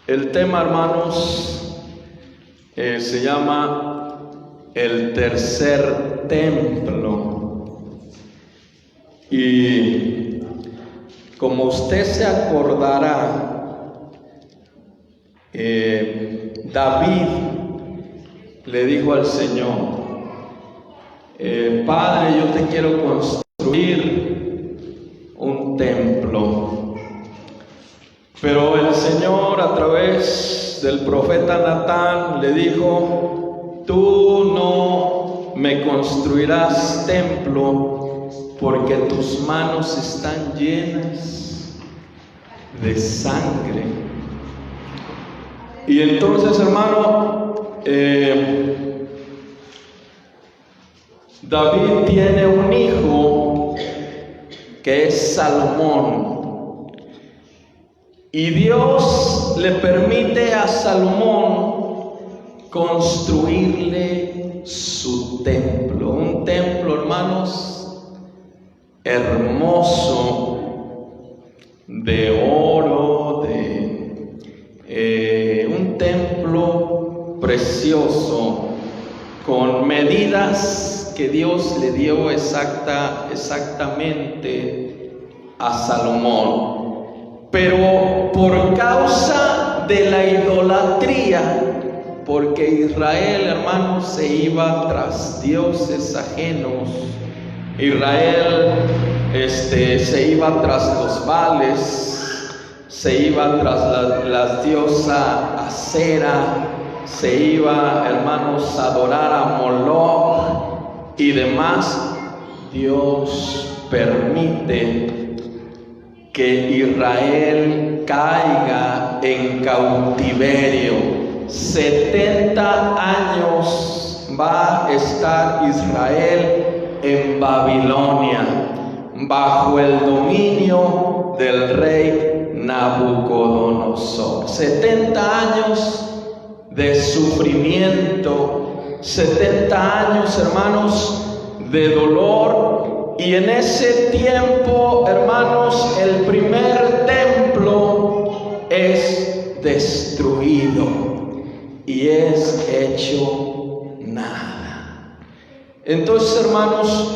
El tema, hermanos, se llama el tercer templo. Y como usted se acordará, David le dijo al Señor: Padre, yo te quiero construir un templo. Pero el Señor, a través del profeta Natán, le dijo: tú no me construirás templo, porque tus manos están llenas de sangre. Y entonces, hermano, David tiene un hijo que es Salomón. Y Dios le permite a Salomón construirle su templo. Un templo, hermanos, hermoso, de oro, un templo precioso, con medidas que Dios le dio exactamente a Salomón. Pero por causa de la idolatría, porque Israel, hermanos, se iba tras dioses ajenos. Israel se iba tras los Baales, se iba tras la diosa Acera, se iba, hermanos, a adorar a Moloch y demás. Dios permite que Israel caiga en cautiverio. 70 años va a estar Israel en Babilonia, bajo el dominio del rey Nabucodonosor. 70 años de sufrimiento, 70 años, hermanos, de dolor. Y en ese tiempo, hermanos, el primer templo es destruido y es hecho nada. Entonces, hermanos,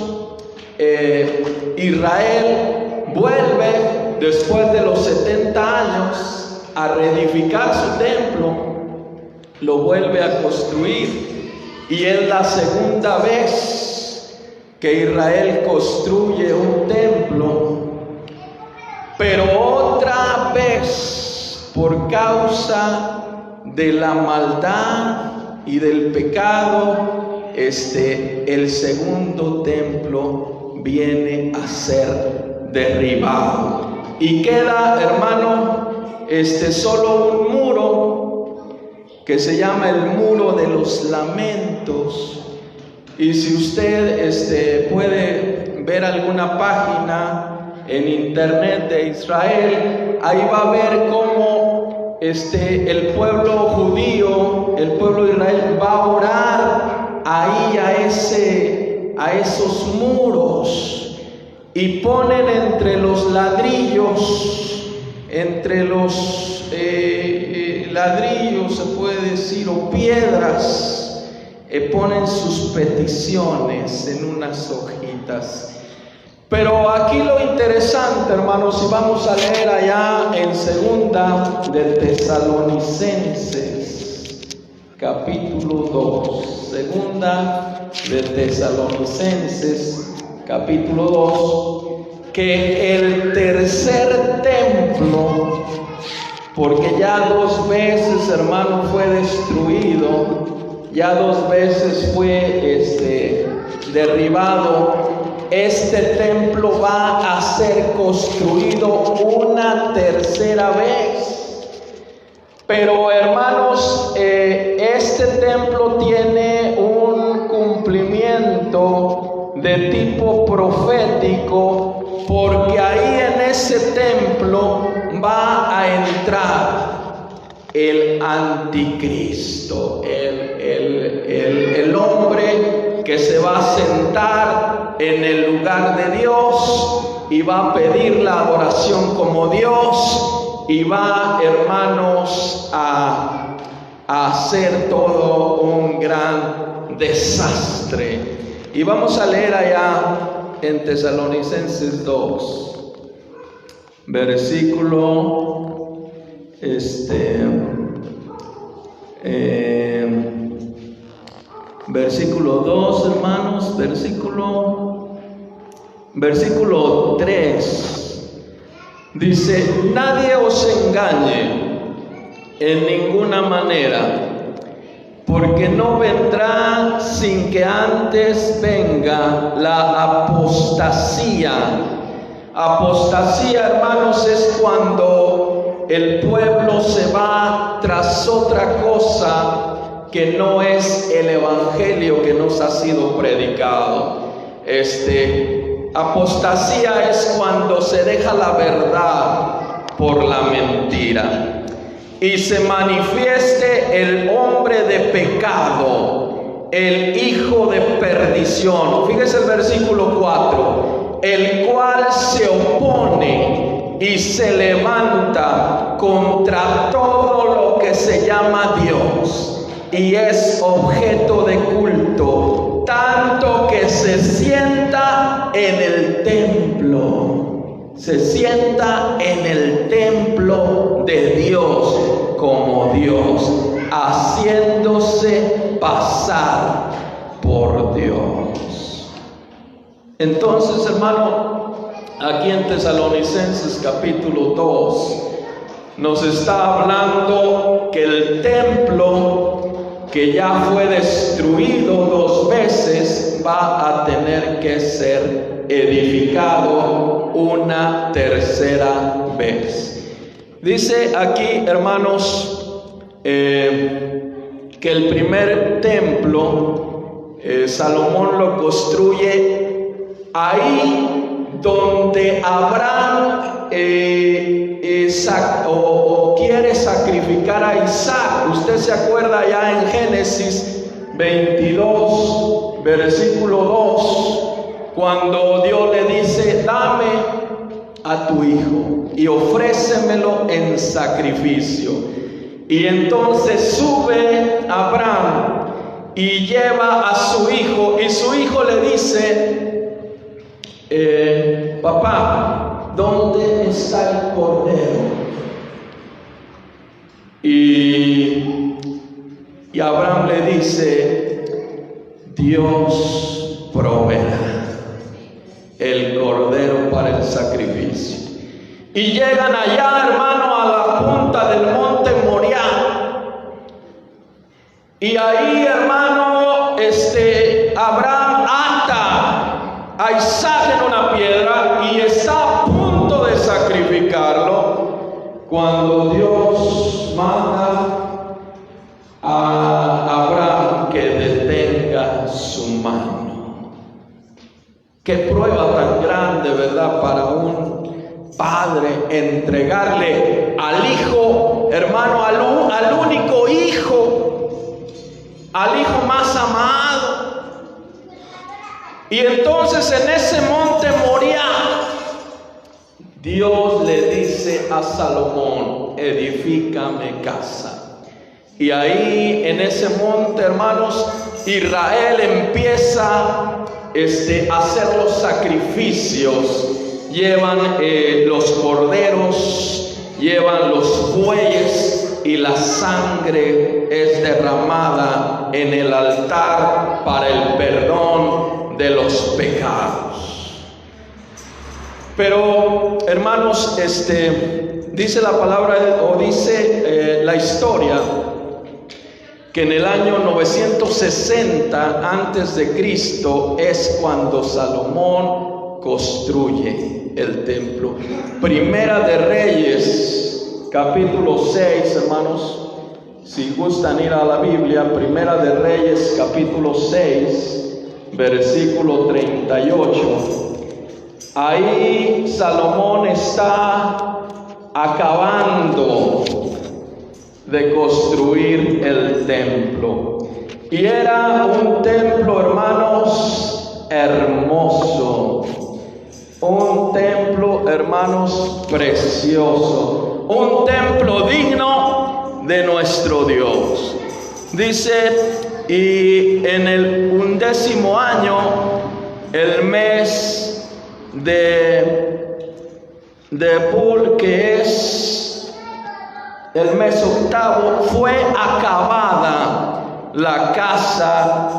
Israel vuelve después de los 70 años a reedificar su templo, lo vuelve a construir, y es la segunda vez que Israel construye un templo. Pero otra vez, por causa de la maldad y del pecado, el segundo templo viene a ser derribado. Y queda, hermano, solo un muro que se llama el muro de los lamentos. Y si usted puede ver alguna página en internet de Israel, ahí va a ver cómo el pueblo judío, el pueblo de Israel, va a orar ahí a esos muros, y ponen entre los ladrillos, ladrillos se puede decir, o piedras, ponen sus peticiones en unas hojitas. Pero aquí lo interesante, hermanos, si vamos a leer allá en Segunda de Tesalonicenses, capítulo 2. Segunda de Tesalonicenses, capítulo 2, que el tercer templo, porque ya 2 veces, hermano, fue destruido, ya 2 veces fue derribado. Este templo va a ser construido una tercera vez. Pero, hermanos, este templo tiene un cumplimiento de tipo profético, porque ahí en ese templo va a entrar el anticristo, el hombre que se va a sentar en el lugar de Dios y va a pedir la adoración como Dios, y va, hermanos, a hacer todo un gran desastre. Y vamos a leer allá en Tesalonicenses 2, versículo versículo 2, hermanos, versículo 3. Dice: nadie os engañe en ninguna manera, porque no vendrá sin que antes venga la apostasía. Apostasía, hermanos, es cuando el pueblo se va tras otra cosa que no es el evangelio que nos ha sido predicado. Apostasía es cuando se deja la verdad por la mentira y se manifieste el hombre de pecado, el hijo de perdición. Fíjese el versículo 4: el cual se opone y se levanta contra todo lo que se llama Dios y es objeto de culto, tanto que se sienta en el templo. Se sienta en el templo de Dios como Dios, haciéndose pasar por Dios. Entonces, hermano, aquí en Tesalonicenses capítulo 2 nos está hablando que el templo, que ya fue destruido 2 veces, va a tener que ser edificado una tercera vez. Dice aquí, hermanos, que el primer templo Salomón lo construye ahí donde Abraham quiere sacrificar a Isaac. Usted se acuerda ya en Génesis 22, versículo 2, cuando Dios le dice: dame a tu hijo y ofrécemelo en sacrificio. Y entonces sube Abraham y lleva a su hijo, y su hijo le dice: papá, ¿dónde está el cordero? Y Abraham le dice: Dios proveerá el cordero para el sacrificio. Y llegan allá, hermano, a la punta del monte Moriah. Y ahí, hermano, Abraham ata a Isaac en una piedra y está a punto de sacrificarlo, cuando Dios manda a Abraham que detenga su mano. Qué prueba tan grande, ¿verdad?, para un padre entregarle al hijo, hermano, al único hijo, al hijo más amado. Y entonces en ese monte Moriah, Dios le dice a Salomón: edifícame casa. Y ahí en ese monte, hermanos, Israel empieza a hacer los sacrificios. Llevan los corderos, llevan los bueyes, y la sangre es derramada en el altar para el perdón de los pecados. Pero, hermanos, dice la palabra, o dice la historia, que en el año 960 antes de Cristo es cuando Salomón construye el templo. Primera de Reyes, capítulo 6, hermanos, si gustan ir a la Biblia, Primera de Reyes, capítulo 6, versículo 38. Ahí Salomón está acabando de construir el templo. Y era un templo, hermanos, hermoso. Un templo, hermanos, precioso. un templo digno de nuestro Dios. Dice, y en el 11º año, el mes de Bul, que es el mes 8º, fue acabada la casa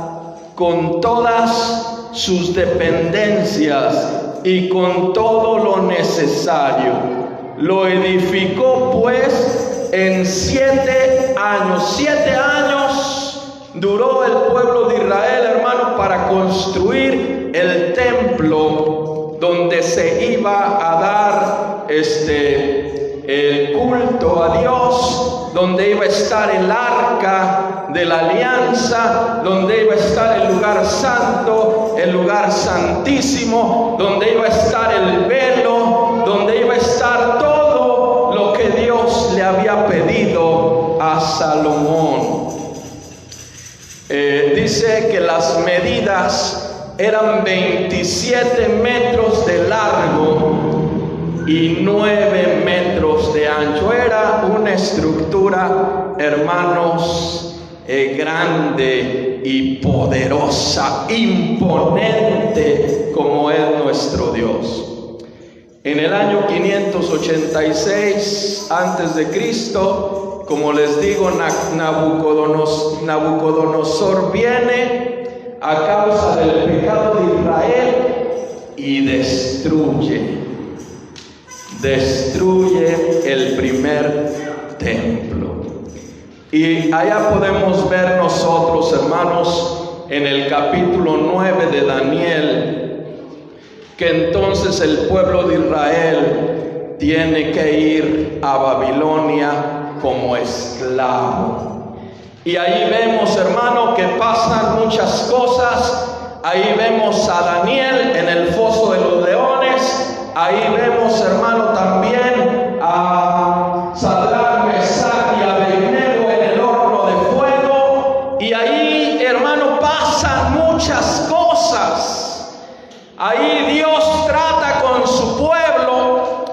con todas sus dependencias y con todo lo necesario. Lo edificó pues en 7 años. 7 años duró el pueblo de Israel, hermano, para construir el templo donde se iba a dar el culto a Dios, donde iba a estar el arca de la alianza, donde iba a estar el lugar santo, el lugar santísimo, donde iba a estar el velo, donde iba a estar todo lo que Dios le había pedido a Salomón. Dice que las medidas eran 27 metros de largo y 9 metros de ancho. Era una estructura, hermanos, grande y poderosa, imponente como es nuestro Dios. En el año 586 antes de Cristo, como les digo, Nabucodonosor viene a causa del pecado de Israel y destruye el primer templo. Y allá podemos ver nosotros, hermanos, en el capítulo 9 de Daniel, que entonces el pueblo de Israel tiene que ir a Babilonia como esclavo. Y ahí vemos, hermano, que pasan muchas cosas. Ahí vemos a Daniel en el foso de los leones. Ahí vemos, hermano, también a Sadrach, Mesach y Abednego en el horno de fuego. Y ahí, hermano, pasan muchas cosas. Ahí Dios trata con su pueblo,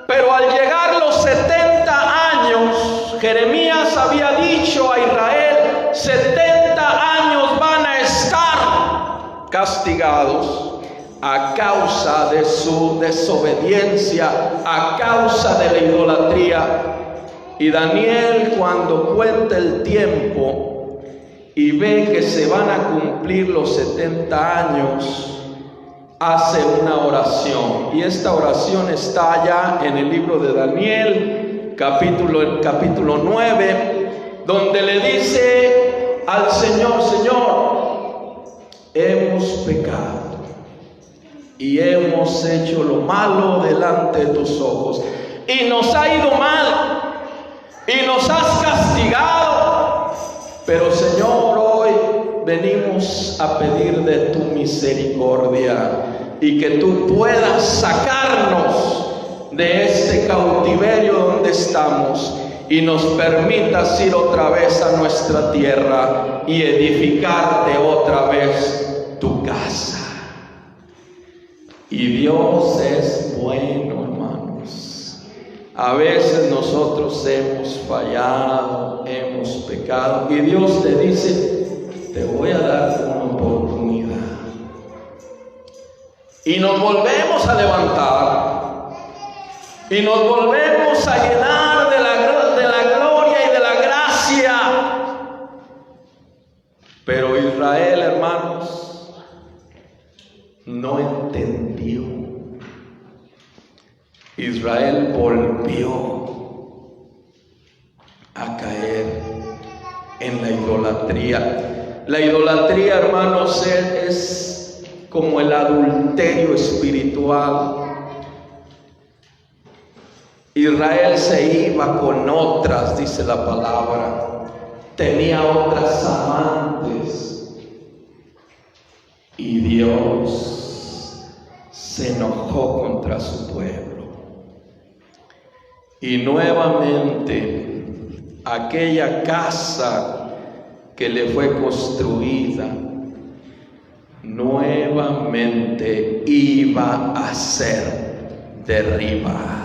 pero al llegar los 70 años, Jeremías había dicho a Israel, 70 años van a estar castigados a causa de su desobediencia, a causa de la idolatría. Y Daniel, cuando cuenta el tiempo y ve que se van a cumplir los 70 años, hace una oración. Y esta oración está allá en el libro de Daniel, capítulo 9, donde le dice al Señor, Señor, hemos pecado y hemos hecho lo malo delante de tus ojos, y nos ha ido mal, y nos has castigado. Pero Señor, hoy venimos a pedir de tu misericordia y que tú puedas sacarnos de este cautiverio donde estamos y nos permitas ir otra vez a nuestra tierra y edificarte otra vez tu casa. Y Dios es bueno, hermanos. A veces nosotros hemos fallado, hemos pecado, y Dios te dice, te voy a dar una oportunidad. Y nos volvemos a levantar y nos volvemos a llenar de la gloria y de la gracia. Pero Israel, hermanos, no entendió. Israel volvió a caer en la idolatría. La idolatría, hermanos, es como el adulterio espiritual. Israel se iba con otras, dice la palabra, tenía otras amantes, y Dios se enojó contra su pueblo. Y nuevamente aquella casa que le fue construida nuevamente iba a ser derribada.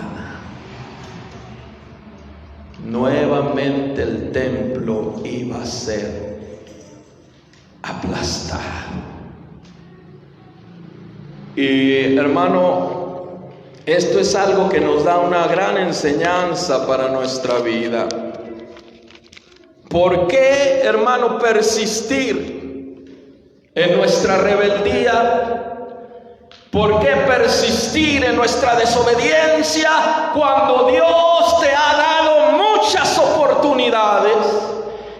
nuevamente el templo iba a ser aplastado. Y hermano, esto es algo que nos da una gran enseñanza para nuestra vida. ¿Por qué, hermano, persistir en nuestra rebeldía? ¿Por qué persistir en nuestra desobediencia cuando Dios te ha dado muchas oportunidades?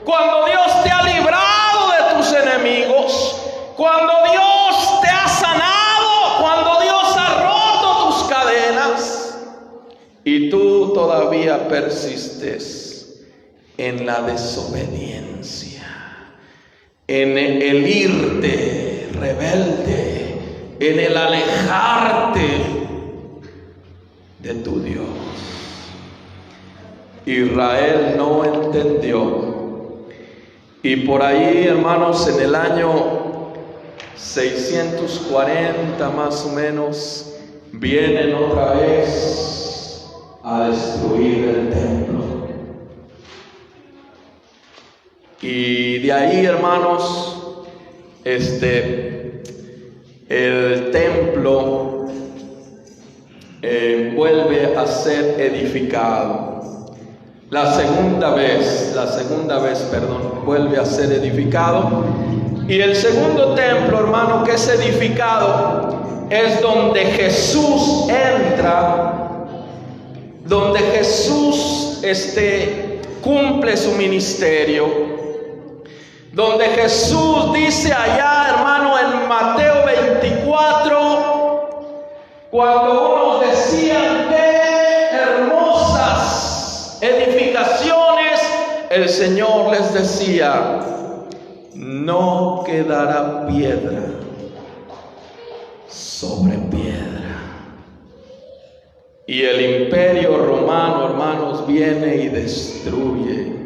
Cuando Dios te ha librado de tus enemigos, cuando Dios te ha sanado, cuando Dios ha roto tus cadenas, y tú todavía persistes en la desobediencia, en el irte rebelde, en el alejarte de tu Dios. Israel no entendió, y por ahí, hermanos, en el año 640 más o menos, vienen otra vez a destruir el templo. Y de ahí, hermanos, el templo vuelve a ser edificado. La segunda vez, vuelve a ser edificado. Y el segundo templo, hermano, que es edificado, es donde Jesús entra, donde Jesús cumple su ministerio. Donde Jesús dice allá, hermano, en Mateo 24, cuando unos decían qué hermosas edificaciones, el Señor les decía: no quedará piedra sobre piedra. Y el imperio romano, hermanos, viene y destruye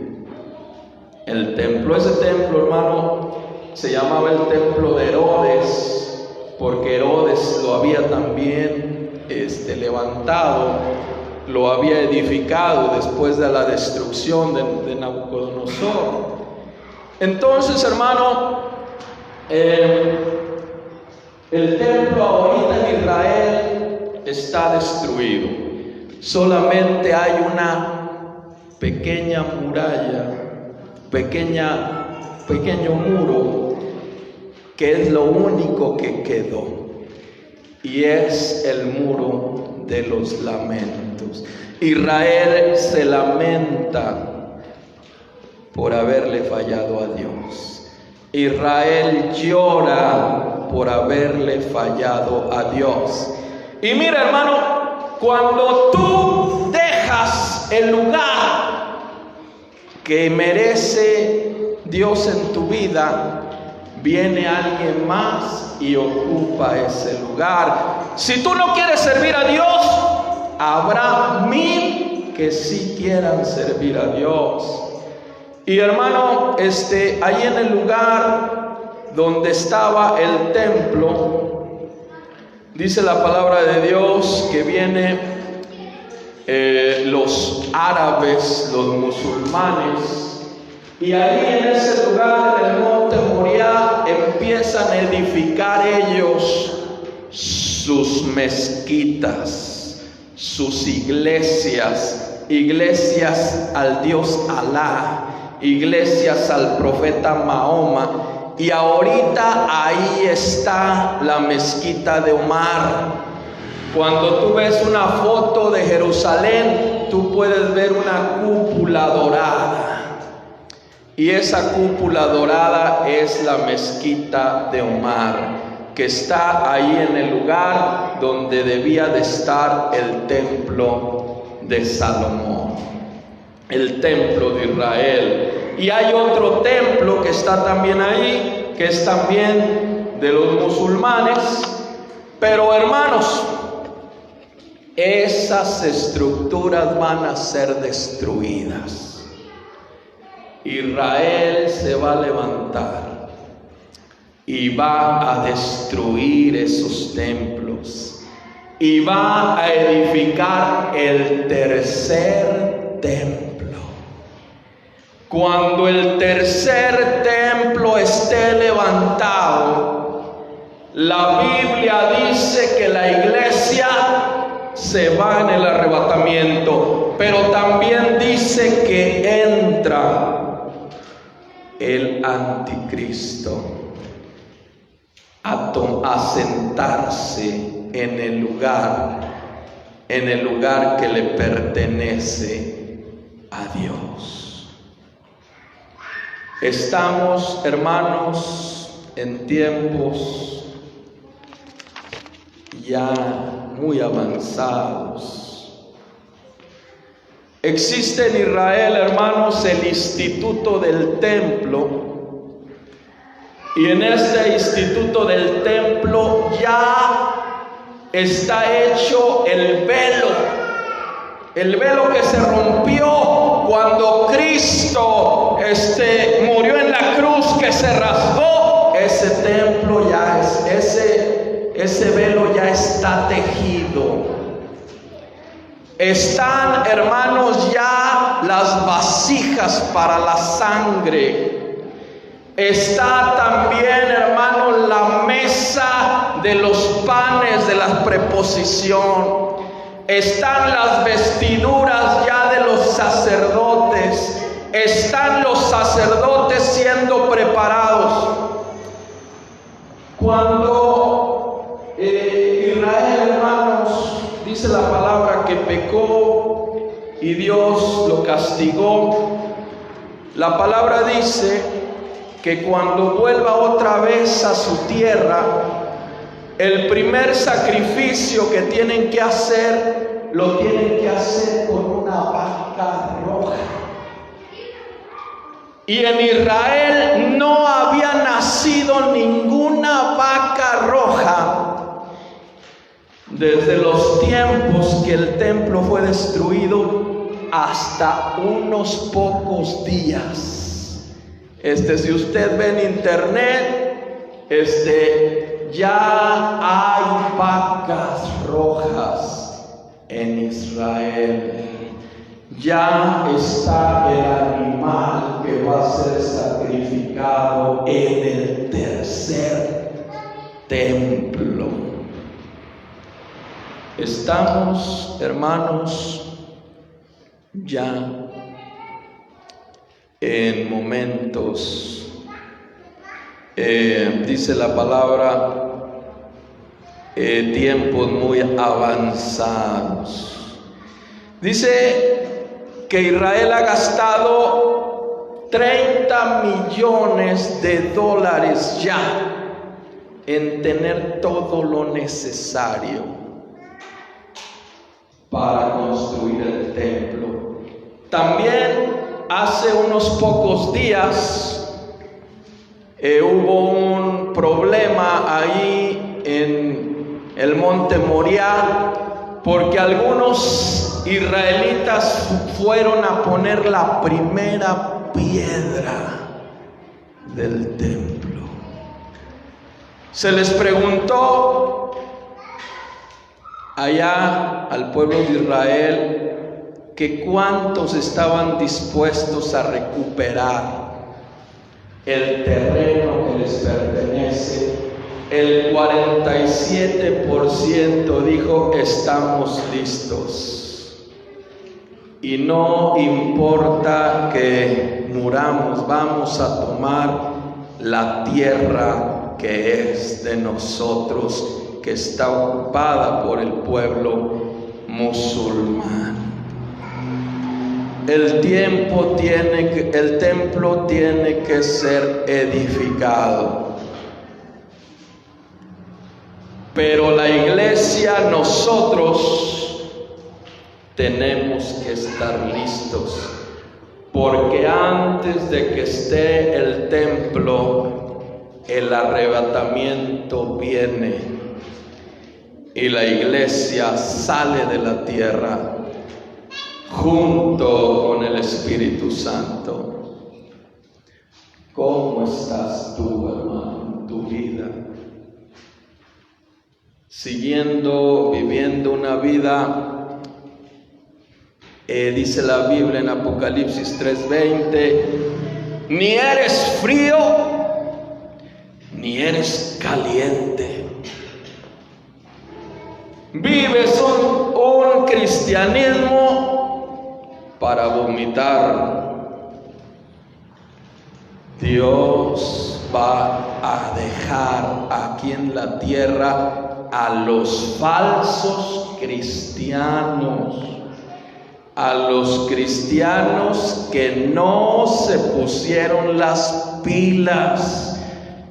el templo. Ese templo, hermano, se llamaba el templo de Herodes, porque Herodes lo había también levantado, lo había edificado después de la destrucción de Nabucodonosor. Entonces, hermano, el templo ahorita en Israel está destruido. Solamente hay una pequeña muralla, pequeño muro, que es lo único que quedó, y es el muro de los lamentos. Israel se lamenta por haberle fallado a Dios. Israel llora por haberle fallado a Dios. Y mira, hermano, cuando tú dejas el lugar que merece Dios en tu vida, viene alguien más y ocupa ese lugar. Si tú no quieres servir a Dios, habrá 1000 que sí quieran servir a Dios. Y hermano, ahí en el lugar donde estaba el templo, dice la palabra de Dios que viene los árabes, los musulmanes, y ahí en ese lugar, en el monte Moriah, empiezan a edificar ellos sus mezquitas, sus iglesias al Dios Alá, iglesias al profeta Mahoma. Y ahorita ahí está la mezquita de Omar. Cuando tú ves una foto de Jerusalén, tú puedes ver una cúpula dorada. Y esa cúpula dorada es la mezquita de Omar, que está ahí en el lugar donde debía de estar el templo de Salomón, el templo de Israel. Y hay otro templo que está también ahí, que es también de los musulmanes. Pero hermanos, esas estructuras van a ser destruidas. Israel se va a levantar y va a destruir esos templos y va a edificar el tercer templo. cuando el tercer templo esté levantado, la Biblia dice que la iglesia se va en el arrebatamiento, pero también dice que entra el anticristo a sentarse en el lugar que le pertenece a Dios. Estamos, hermanos, en tiempos ya muy avanzados. Existe en Israel, hermanos, el Instituto del Templo, y en este Instituto del Templo ya está hecho el velo que se rompió cuando Cristo murió en la cruz, que se rasgó. Ese templo ya ese velo ya está tejido. Están, hermanos, ya las vasijas para la sangre. Está también, hermanos, la mesa de los panes de la preposición. Están las vestiduras ya de los sacerdotes. Están los sacerdotes siendo preparados. Cuando Israel, hermanos, dice la palabra que pecó y Dios lo castigó, la palabra dice que cuando vuelva otra vez a su tierra, el primer sacrificio que tienen que hacer, lo tienen que hacer con una vaca roja. Y en Israel no había nacido ninguna vaca roja desde los tiempos que el templo fue destruido hasta unos pocos días. Si usted ve en internet, ya hay vacas rojas en Israel. Ya está el animal que va a ser sacrificado en el tercer templo. Estamos, hermanos, ya en momentos, dice la palabra, tiempos muy avanzados. Dice que Israel ha gastado $30 millones ya en tener todo lo necesario para construir el templo. También hace unos pocos días hubo un problema ahí en el monte Moriah, porque algunos israelitas fueron a poner la primera piedra del templo. Se les preguntó allá al pueblo de Israel que cuántos estaban dispuestos a recuperar el terreno que les pertenece. El 47% dijo: estamos listos, y no importa que muramos, vamos a tomar la tierra que es de nosotros, que está ocupada por el pueblo musulmán. El templo tiene que ser edificado, pero la iglesia, nosotros tenemos que estar listos, porque antes de que esté el templo, el arrebatamiento viene y la iglesia sale de la tierra junto con el Espíritu Santo. ¿Cómo estás tú, hermano, en tu vida? Viviendo una vida Dice la Biblia en Apocalipsis 3:20, ni eres frío, ni eres caliente. Vives un cristianismo para vomitar. Dios va a dejar aquí en la tierra a los falsos cristianos, a los cristianos que no se pusieron las pilas,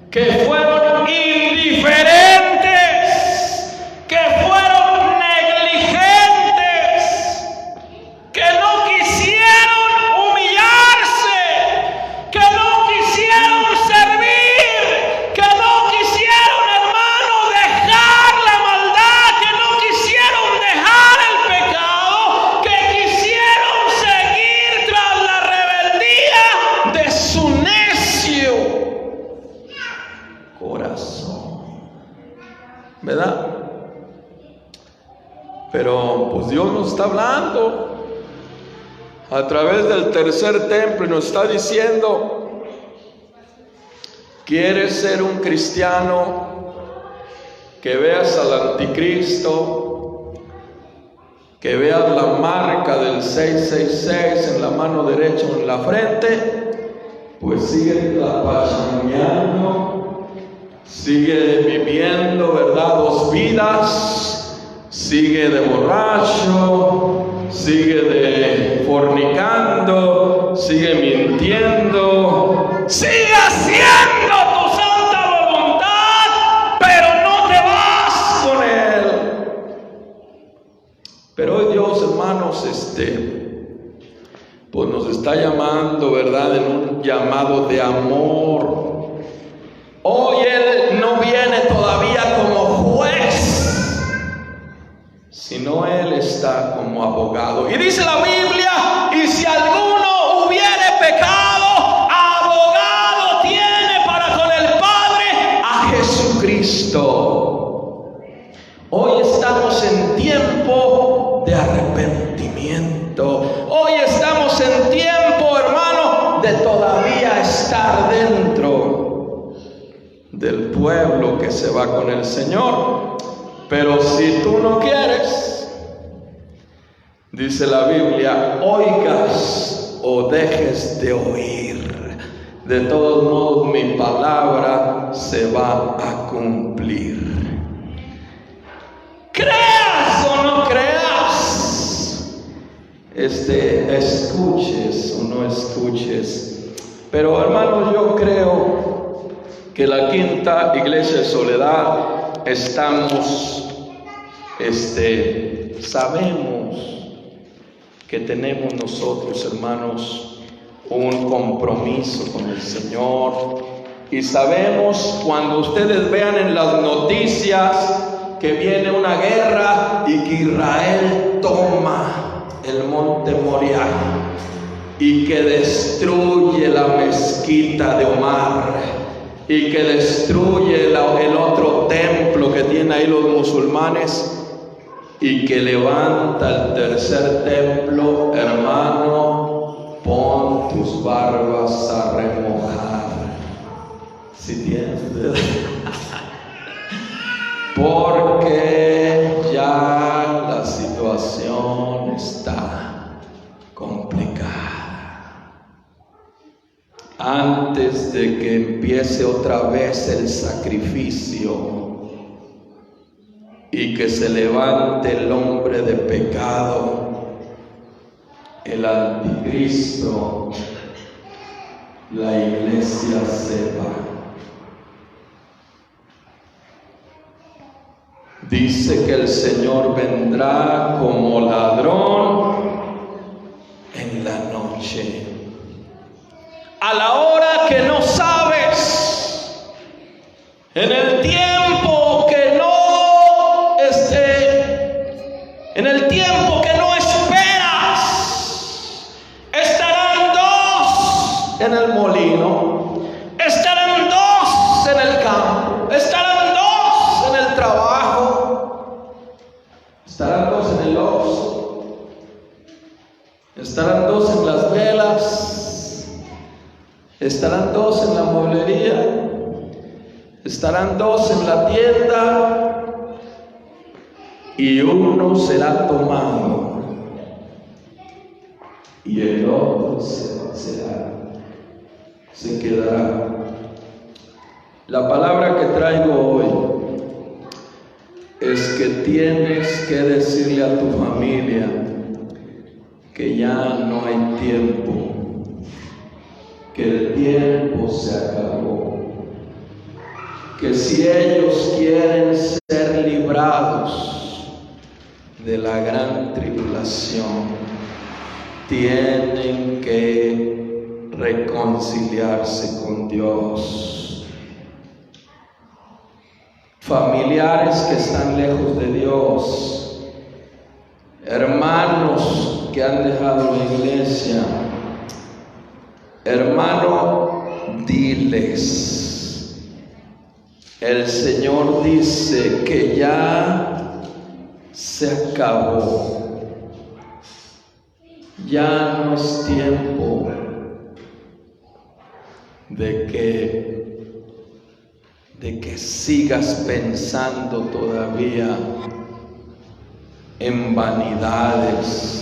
que fueron indiferentes, que fueron negligentes, que no quisieron humillarse, que no quisieron servir, que no quisieron, hermano, dejar la maldad, que no quisieron dejar el pecado, que quisieron seguir tras la rebeldía de su necio corazón, ¿verdad? Pero pues Dios nos está hablando a través del tercer templo y nos está diciendo: ¿quieres ser un cristiano que veas al anticristo, que veas la marca del 666 en la mano derecha o en la frente? Pues sigue trapachaneando, sigue viviendo, ¿verdad?, dos vidas. Sigue de borracho, sigue de fornicando, sigue mintiendo, sigue haciendo tu santa voluntad, pero no te vas con él. Pero hoy Dios, hermanos, pues nos está llamando, ¿verdad?, en un llamado de amor. Hoy Él no viene todavía como juez, sino Él está como abogado. Y dice la Biblia: y si alguno hubiere pecado, abogado tiene para con el Padre a Jesucristo. Hoy estamos en tiempo de arrepentimiento. Hoy estamos en tiempo, hermano, de todavía estar dentro del pueblo que se va con el Señor. Pero si tú no quieres, dice la Biblia, oigas o dejes de oír. De todos modos, mi palabra se va a cumplir. Creas o no creas, escuches o no escuches. Pero hermanos, yo creo que la Quinta Iglesia de Soledad estamos, sabemos que tenemos nosotros, hermanos, un compromiso con el Señor, y sabemos, cuando ustedes vean en las noticias que viene una guerra y que Israel toma el monte Moriah y que destruye la mezquita de Omar y que destruye el otro templo que tienen ahí los musulmanes y que levanta el tercer templo, hermano, pon tus barbas a remojar. Si tienes, porque ya la situación está complicada. Antes de que empiece otra vez el sacrificio y que se levante el hombre de pecado, el anticristo, la iglesia sepa. Dice que el Señor vendrá como ladrón en la noche, a la hora que no sabes, en el tiempo que no en el tiempo que no esperas. Estarán dos en el molino, estarán dos en el campo, estarán dos en el trabajo, estarán dos en el oso, Estarán dos en la mueblería, estarán dos en la tienda y uno será tomado y el otro se quedará. La palabra que traigo hoy es que tienes que decirle a tu familia que ya no hay tiempo, que el tiempo se acabó, que si ellos quieren ser librados de la gran tribulación, tienen que reconciliarse con Dios. Familiares que están lejos de Dios, hermanos que han dejado la iglesia, hermano, diles, el Señor dice que ya se acabó, ya no es tiempo de que sigas pensando todavía en vanidades.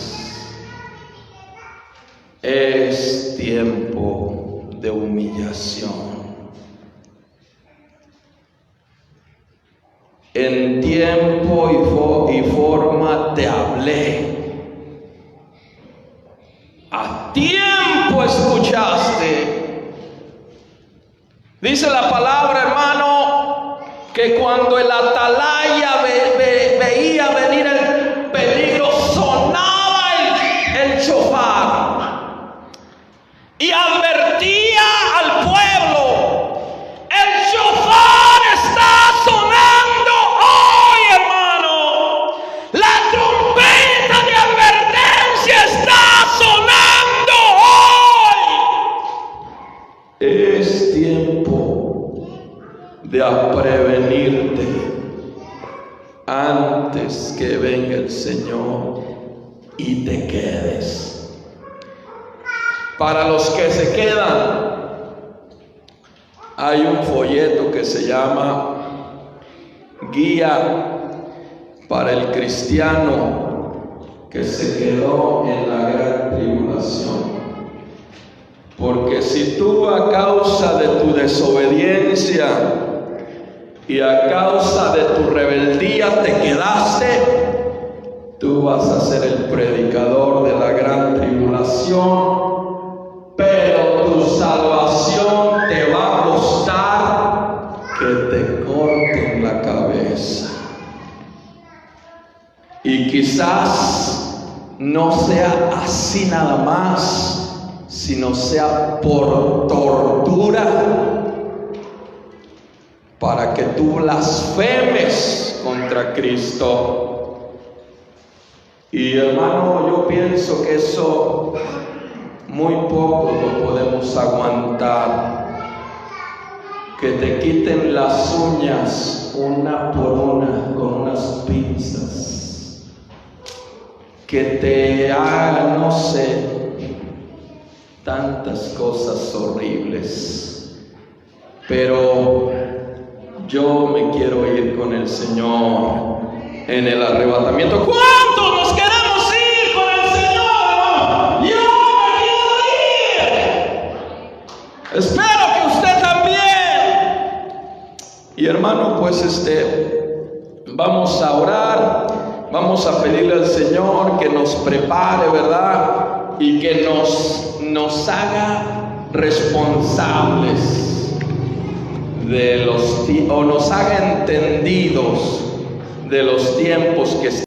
Es tiempo de humillación. En tiempo y forma te hablé. A tiempo escuchaste. Dice la palabra, hermano, que cuando el atalaya veía venir el peligro, sonaba el shofar y advertía al pueblo: el shofar está sonando hoy, hermano. La trompeta de advertencia está sonando hoy. Es tiempo de prevenirte antes que venga el Señor y te quedes. Para los que se quedan, hay un folleto que se llama Guía para el Cristiano que se quedó en la gran tribulación. Porque si tú, a causa de tu desobediencia y a causa de tu rebeldía te quedaste, tú vas a ser el predicador de la gran tribulación, pero tu salvación te va a costar que te corten la cabeza. Y quizás no sea así nada más, sino sea por tortura, para que tú blasfemes contra Cristo. Y hermano, yo pienso que eso muy poco lo podemos aguantar. Que te quiten las uñas una por una con unas pinzas, que te hagan, no sé, tantas cosas horribles, pero yo me quiero ir con el Señor en el arrebatamiento. ¿Cuántos nos queremos ir con el Señor? Yo me quiero ir. Espero que usted también. Y hermano, pues vamos a orar, vamos a pedirle al Señor que nos prepare, ¿verdad? Y que nos haga responsables de nos haga entendidos de los tiempos que